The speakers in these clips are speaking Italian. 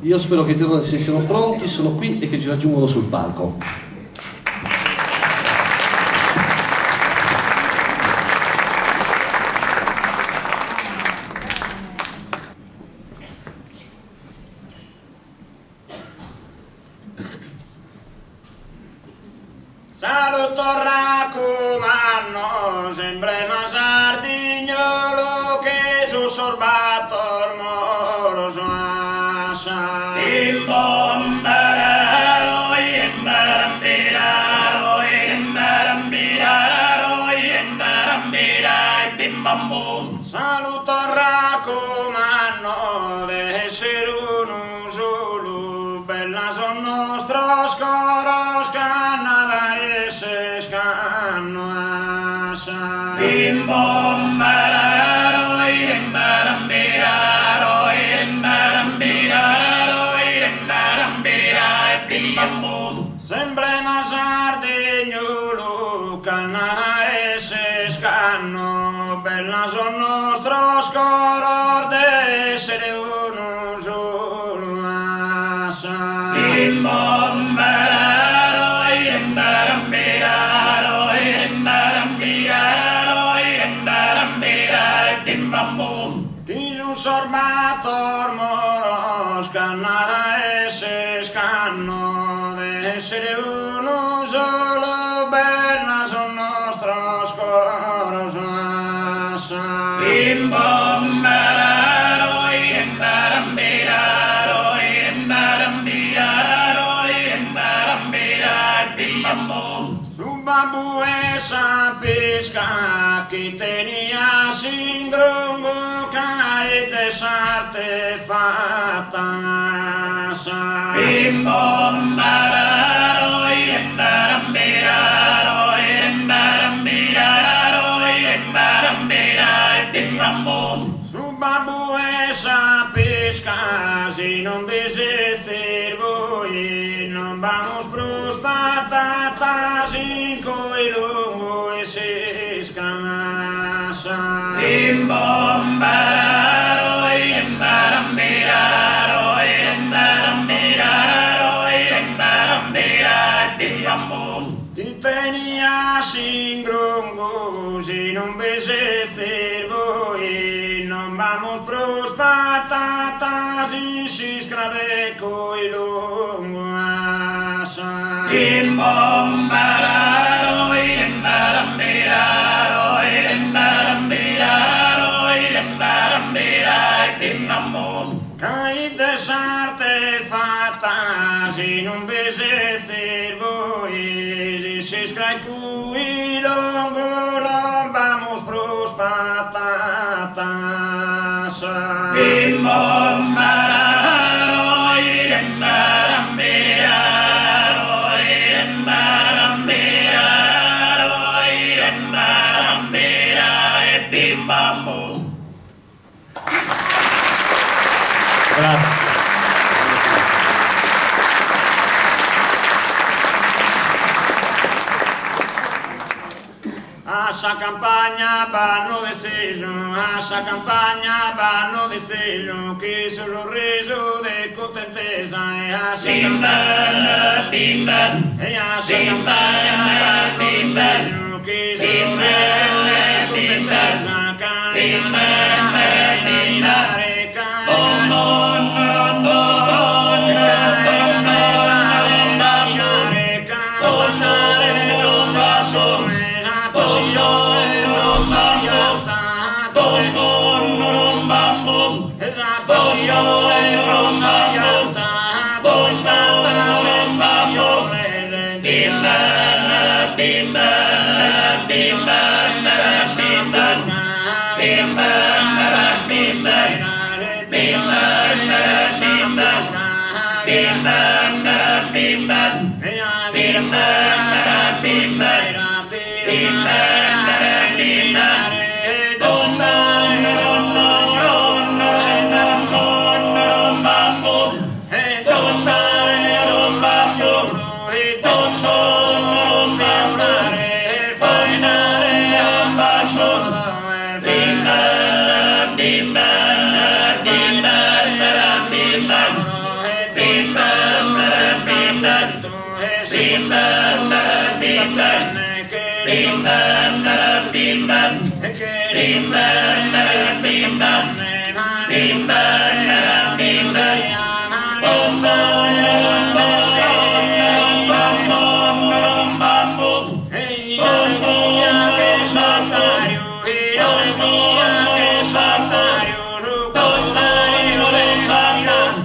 Io spero che i tenori siano pronti, sono qui e che ci raggiungono sul palco. Saluto raccomando, sempre una sardignolo che su sorbato il moro suassa. Il bombararo, il barambiraro, il barambiraro, il barambiraro, bim bam bum. Saluto raccomando, de essere uno solo, bella son nostro scoro, scanna se scanno asa. Bim bom bararo, irim barambiraro, irim barambiraro, irim barambiraro, bim bam bum. Sempre una sardignolo, canna se scanno, bella son nostro scoro, d'essere uno solo asa. Bim bom bararo, irim barambiraro, irim barambiraro, irim barambiraro, bim bam bum. Chi un sorbato ormoro, scannara e se scanno, d'essere uno solo, bella son nostro scoro suassa. Bim bom bararo, irim barambiraro, irim barambiraro, irim barambiraro, bim bam bum. Su babu e sapisca chi tenia sindrongo cae de sarte fatta sa. Bim bom bararo, irim barambiraro, irim barambiraro, irim barambiraro, bim bam bum. Su babu e sapisca si non desistir voi, non vamos pros patatas in coi lungo e si scanasa. Bim bom bararo, irim barambiraro, irim barambiraro, irim barambiraro, bim bam bum. Ti tenia sin grungo, si non besestir voi, non vamos pros patatas in si scrade coi lungo asa. Bim bom bararo, irim barambiraro, irim barambiraro, irim barambiraro, bim bam bum. Cai de sarte fatta, si non besestir voi, si scrai cui lungo, non vamos pros patatas. Bim bom bararo, irim barambiraro, irim barambiraro, irim barambiraro, bim bam bum. Grazie. A sa campagna vanno desteso, a sa campagna vanno desteso, che sono reso de contentesa e a sa campagna bimba, e a sa campagna bimba, che sono reso de contentesa, bimba, bimba, bom bom bom bom. bim bam bim bam bim bam bim bam bim bam bim bam bim bam bim bam bom bom bom bom bom bom hey bom bom che santario hey bom che santario bom bom bam bom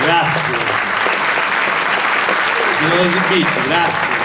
Grazie. Vi ho esibito, grazie.